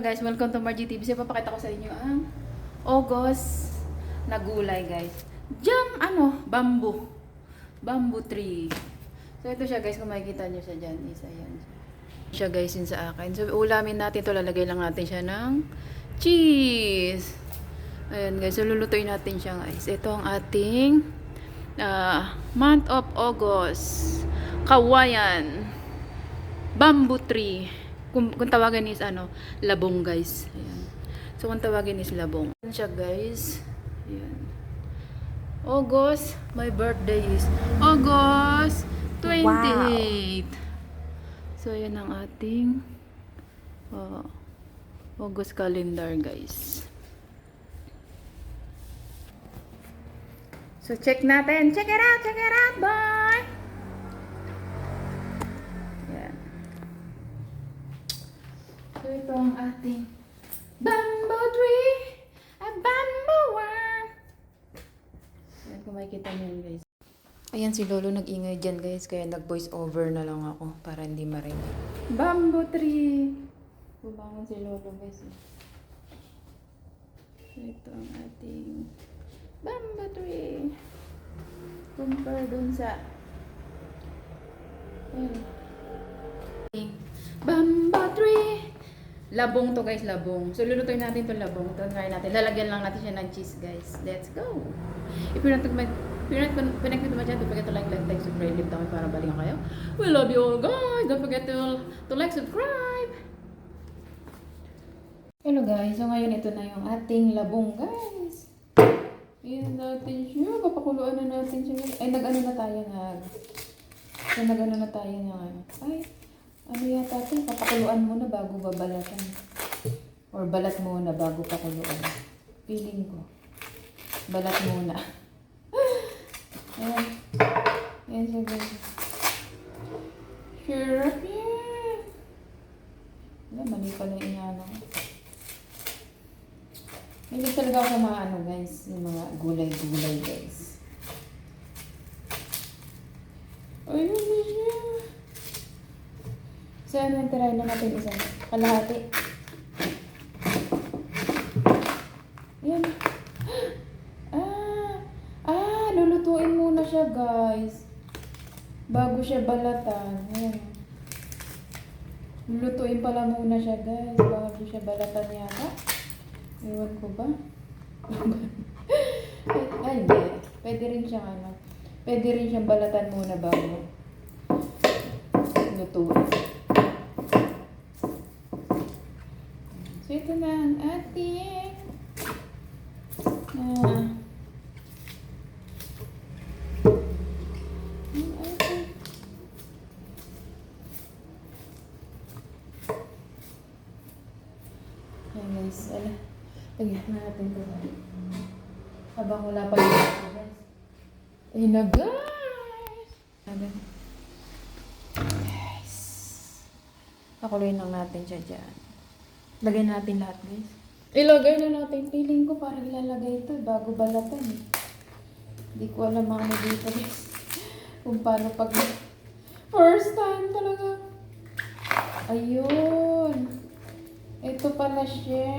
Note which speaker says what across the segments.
Speaker 1: guys, welcome to Margie TV. So, papakita ko sa inyo ang August na gulay guys. Bamboo tree. So ito siya guys, kung makikita nyo siya dyan. Isa yan. Siya guys yun sa akin. So ulamin natin ito, lalagay lang natin siya ng cheese. Ayan guys, so lulutuin natin siya guys. Ito ang ating month of August. Kawayan. Bamboo tree. Kung tawagin is labong guys. Ayan. So kung tawagin is labong. Ayan siya guys. Ayan. August, my birthday is August 28. Wow. So ayan ang ating August calendar guys. So check natin. Check it out boy. Ayan. So ito ang ating bamboo tree, a bamboo worm. Ayan, kung makikita nyo yun guys. Ayan si Lolo nag-ingay dyan guys, kaya nag-voice over na lang ako para hindi marinig. Bamboo tree! Bumangon si Lolo guys. So ito ang ating bamboo tree. Compare dun sa bamboo tree. Labong to guys, labong. So lulutuin natin itong labong. Ito try natin. Lalagyan lang natin siya ng cheese guys. Let's go! If you're not connected to my channel, don't forget to like, subscribe, leave down para balikan kayo. We love you all guys! Don't forget to like, subscribe! Hello guys! So ngayon ito na yung ating labong guys. Ayan natin siya. Papakuluan na natin siya. Ay nag-ano na tayo Ay, ano yata ito? Papakuluan muna bago babalatan. Or balat muna bago pakuluan. Feeling ko. Balat muna. Ayan. Ayan siya guys. Sure. Yeah. Wala, mali pala yung inaano. Hindi talaga ako sa mga guys. Yung mga gulay-gulay guys. Ayun na siya. So, try na natin isa. Kalahati. Ayan. Lulutuin muna siya guys. Bago siya balatan. Ayan. Lulutuin pala muna siya guys. Bago siya balatan yata. Ewan ko ba? Ay, hindi. Pwede rin siyang balatan muna bago lutuin. So, ito na ang ating ayan guys, lagyan natin ito. Habang wala pa yung guys. Ayun na guys! Guys. Pakuluin lang natin siya dyan. Lagyan natin lahat guys. Ilagay na natin. Feeling ko parang ilalagay ito bago balatan eh. Hindi ko alam ano dito guys. Kung paano pag first time talaga. Ayun. Ito pala siya.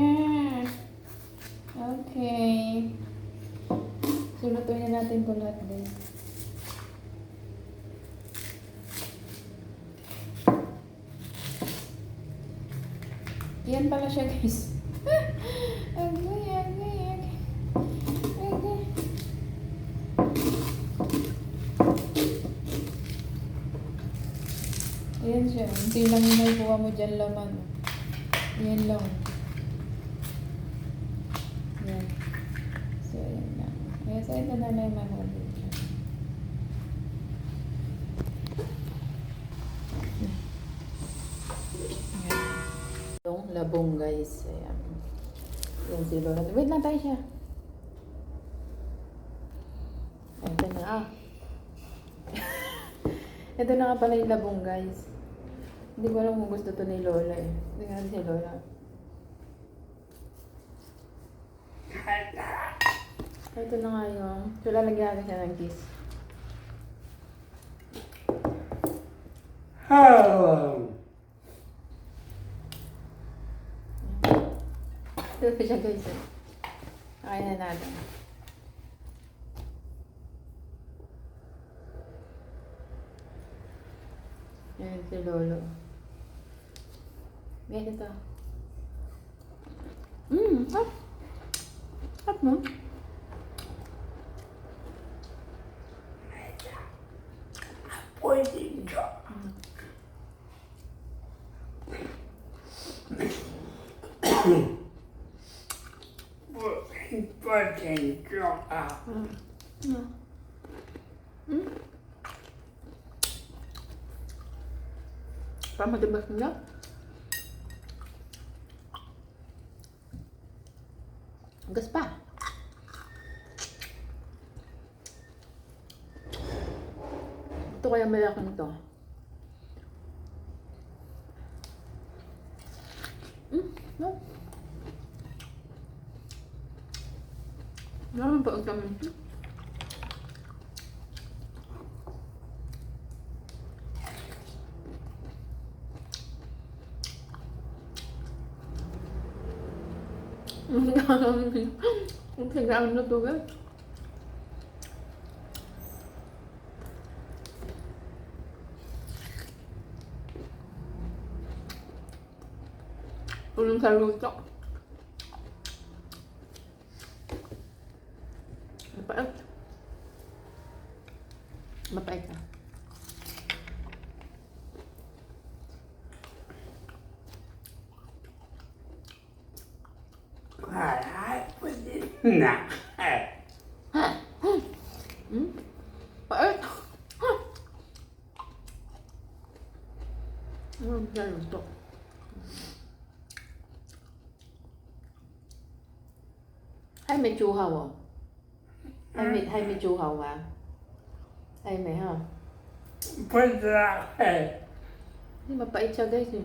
Speaker 1: Okay. So, lutuin na natin ito lahat guys. Yan pala siya guys. Okay. Ayan siya. Hindi lang yung nakuha mo dyan laman. Ayan lang. Ayan. So, ayan lang. Ayan, so ito na yung manubin. Labong guys. Ayan. Ayan si Lola. Wait lang tayo siya. Ito na Ito na nga pala yung labong guys. Hindi ko alam kung gusto to ni Lola eh. Hindi nga si Lola. Ito na nga yung. So lalagyan natin siya ng kiss.
Speaker 2: Hello.
Speaker 1: Ito na siya guys. Kaya na natin. Yan si Lolo. Yan ito. Hap. Hap mo.
Speaker 2: Pwede ka. Pwede ka.
Speaker 1: Para matibas nila. Gas pa. Ito kaya malaki nito. No. Naman pa ang tamin. Ang sagaan na to guys. Ulong sa luto. Mapait. Mapait na.
Speaker 2: Pwede na.
Speaker 1: Pait. Sa luto. Hay mày chu hầu à? Hay mày chu hầu à? Hay mày ha?
Speaker 2: Pwede na.
Speaker 1: Hindi mapait siya guys eh.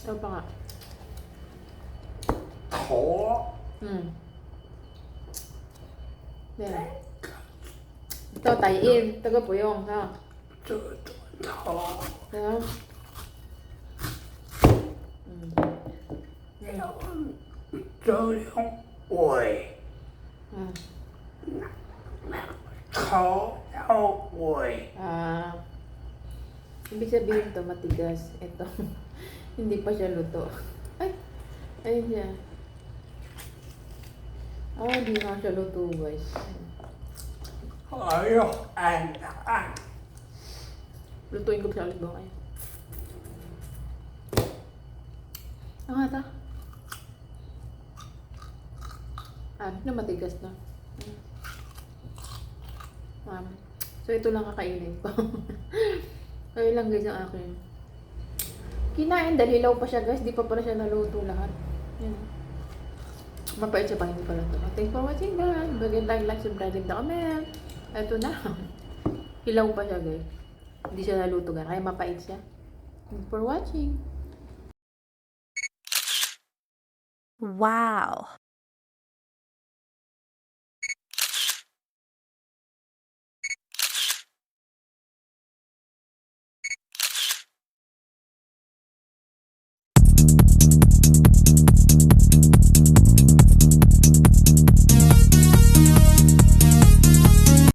Speaker 1: Ano pa nga?
Speaker 2: Ko.
Speaker 1: Yan. Ito, tayin. Taga po yung, ha?
Speaker 2: To.
Speaker 1: Yan.
Speaker 2: To yung oi. Ko yung oi.
Speaker 1: Ibig sabihin to matigas. Ito. Hindi pa siya luto. Ay! Ayun siya. Hindi nga siya luto guys.
Speaker 2: Ayok ang
Speaker 1: Lutuin ko siya ulit bukas. Ang ata. Na matigas na. So ito lang kakainin ko. Kaya lang guys ang akin. Kinain dahil hilaw pa siya guys. Di pa pala siya naluto lahat. Yan. Mapait siya pa, hindi pala ito. Thanks for watching guys. Bagay like, subscribe, leave the comment. Ito na. Hilaw pa siya guys. Hindi siya naluto gan. Kaya mapait siya. Thanks for watching.
Speaker 3: Wow.